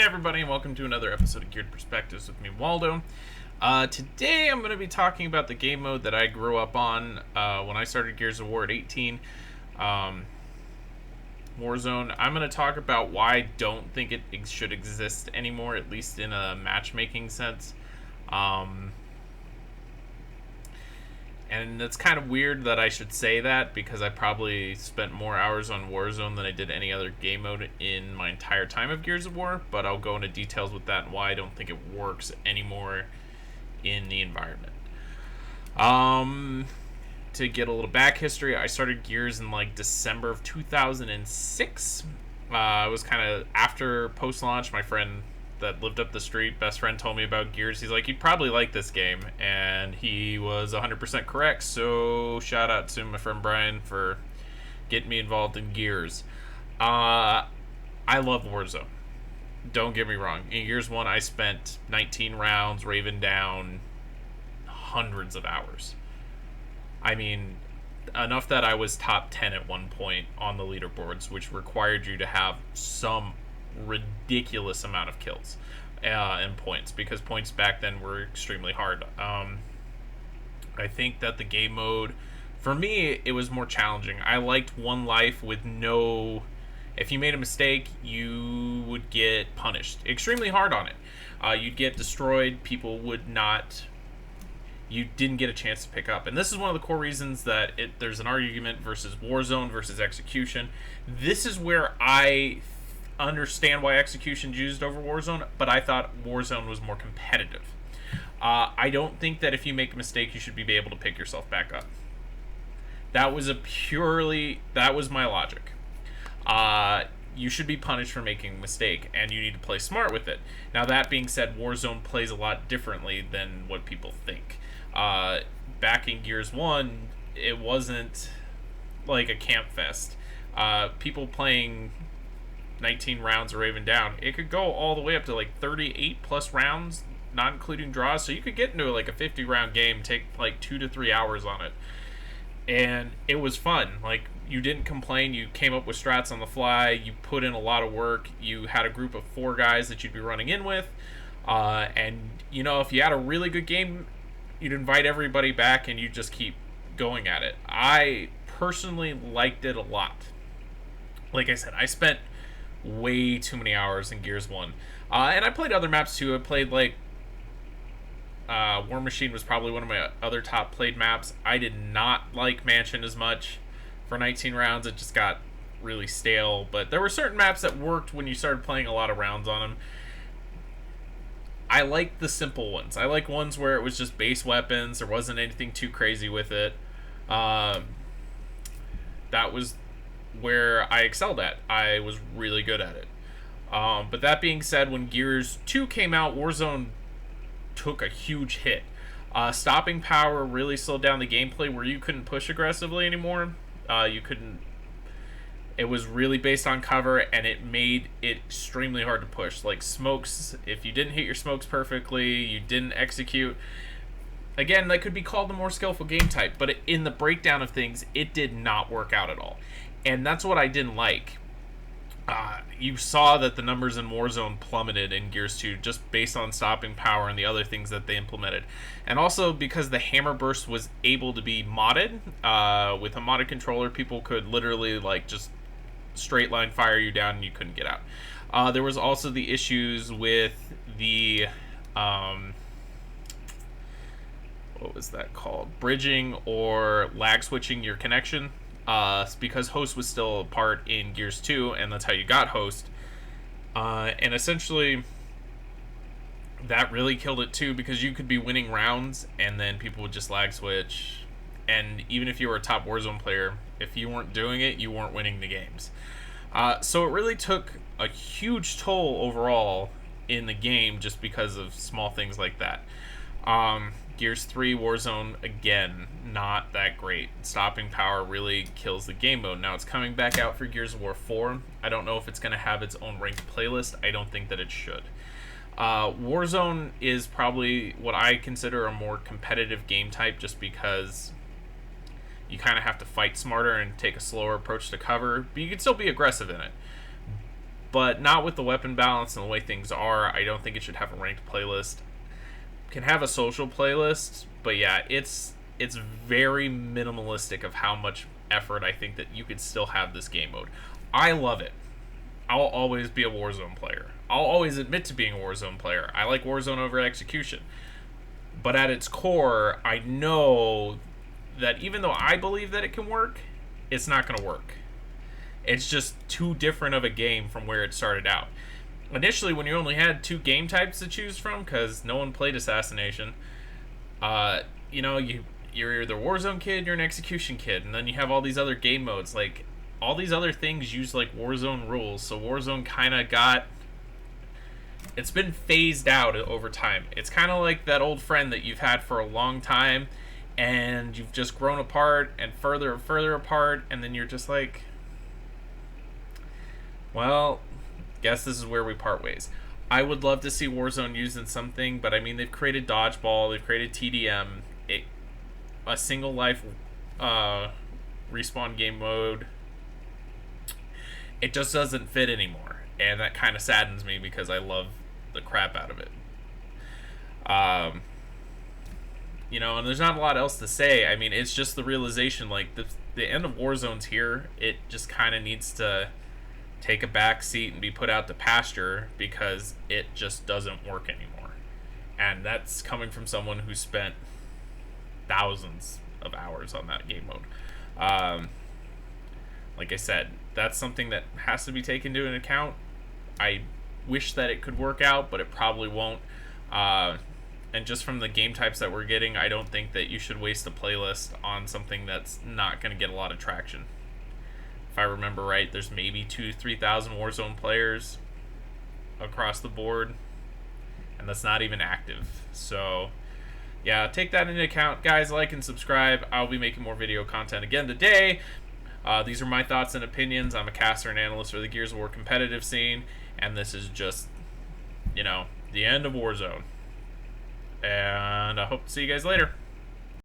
Hey everybody, and welcome to another episode of Geared Perspectives with me, Waldo. Today I'm going to be talking about the game mode that I grew up on when I started Gears of War at 18, Warzone. I'm going to talk about why I don't think it should exist anymore, at least in a matchmaking sense. And it's kind of weird that I should say that because I probably spent more hours on Warzone than I did any other game mode in my entire time of Gears of War, but I'll go into details with that and why I don't think it works anymore in the environment. To get a little back history, I started Gears in like December of 2006. It was kind of after post-launch. My friend that lived up the street, best friend, told me about Gears. He's like, you'd probably like this game, and he was 100% correct. So shout out to my friend Brian for getting me involved in Gears. I love Warzone, don't get me wrong. In Gears 1 I spent 19 rounds raving down hundreds of hours. I mean, enough that I was top 10 at one point on the leaderboards, which required you to have some ridiculous amount of kills and points, because points back then were extremely hard. I think that the game mode, for me, it was more challenging. I liked one life with no... If you made a mistake, you would get punished extremely hard on it. You'd get destroyed. People would not... You didn't get a chance to pick up. And this is one of the core reasons that there's an argument versus Warzone versus Execution. This is where I understand why Execution's used over Warzone, but I thought Warzone was more competitive. I don't think that if you make a mistake, you should be able to pick yourself back up. That was my logic. You should be punished for making a mistake, and you need to play smart with it. Now, that being said, Warzone plays a lot differently than what people think. Back in Gears 1, it wasn't like a camp fest. People playing 19 rounds or even down, it could go all the way up to like 38 plus rounds, not including draws. So you could get into like a 50 round game, take like 2 to 3 hours on it, and it was fun. Like, you didn't complain. You came up with strats on the fly. You put in a lot of work. You had a group of 4 guys that you'd be running in with, and you know, if you had a really good game, you'd invite everybody back and you just keep going at it. I personally liked it a lot. Like I said, I spent way too many hours in Gears 1. And I played other maps too. I played like War Machine was probably one of my other top played maps. I did not like Mansion as much for 19 rounds. It just got really stale. But there were certain maps that worked when you started playing a lot of rounds on them. I like the simple ones. I like ones where it was just base weapons. There wasn't anything too crazy with it. That was where I excelled at. I was really good at it. But that being said, when Gears 2 came out, Warzone took a huge hit. Stopping power really slowed down the gameplay where you couldn't push aggressively anymore. You couldn't... It was really based on cover, and it made it extremely hard to push. Like smokes, if you didn't hit your smokes perfectly, you didn't execute. Again, that could be called a more skillful game type, but in the breakdown of things, it did not work out at all. And that's what I didn't like. You saw that the numbers in Warzone plummeted in Gears 2 just based on stopping power and the other things that they implemented. And also because the hammer burst was able to be modded. With a modded controller, people could literally like just straight line fire you down and you couldn't get out. There was also the issues with the... what was that called? Bridging or lag switching your connection. Because host was still a part in Gears 2, and that's how you got host. And essentially, that really killed it too, because you could be winning rounds, and then people would just lag switch. And even if you were a top Warzone player, if you weren't doing it, you weren't winning the games. So it really took a huge toll overall in the game just because of small things like that. Gears 3 Warzone, again, not that great. Stopping power really kills the game mode. Now, it's coming back out for Gears of War 4. I don't know if it's going to have its own ranked playlist. I don't think that it should. Warzone is probably what I consider a more competitive game type, just because you kind of have to fight smarter and take a slower approach to cover, but you can still be aggressive in it. but not with the weapon balance and the way things are. I don't think it should have a ranked playlist. It can have a social playlist, but yeah, it's very minimalistic of how much effort I think that you could still have this game mode. I love it. I'll always be a Warzone player. I'll always admit to being a Warzone player. I like Warzone over Execution. But at its core, I know that even though I believe that it can work, it's not going to work. It's just too different of a game from where it started out. Initially, when you only had 2 game types to choose from, because no one played Assassination, you're either Warzone kid, you're an Execution kid, and then you have all these other game modes. Like, all these other things use, like, Warzone rules, so Warzone kind of got... It's been phased out over time. It's kind of like that old friend that you've had for a long time, and you've just grown apart and further apart, and then you're just like, well, guess this is where we part ways. I would love to see Warzone used in something, but I mean, they've created Dodgeball, they've created TDM, a single life respawn game mode. It just doesn't fit anymore, and that kind of saddens me because I love the crap out of it. And there's not a lot else to say. I mean, it's just the realization, like, the end of Warzone's here. It just kind of needs to take a back seat and be put out to pasture because it just doesn't work anymore. And that's coming from someone who spent thousands of hours on that game mode. Like I said, that's something that has to be taken into account. I wish that it could work out, but it probably won't. And just from the game types that we're getting, I don't think that you should waste a playlist on something that's not going to get a lot of traction. If I remember right, there's maybe 2,000-3,000 Warzone players across the board, and that's not even active. So, yeah, take that into account. Guys, like and subscribe. I'll be making more video content again today. These are my thoughts and opinions. I'm a caster and analyst for the Gears of War competitive scene, and this is just, the end of Warzone. And I hope to see you guys later.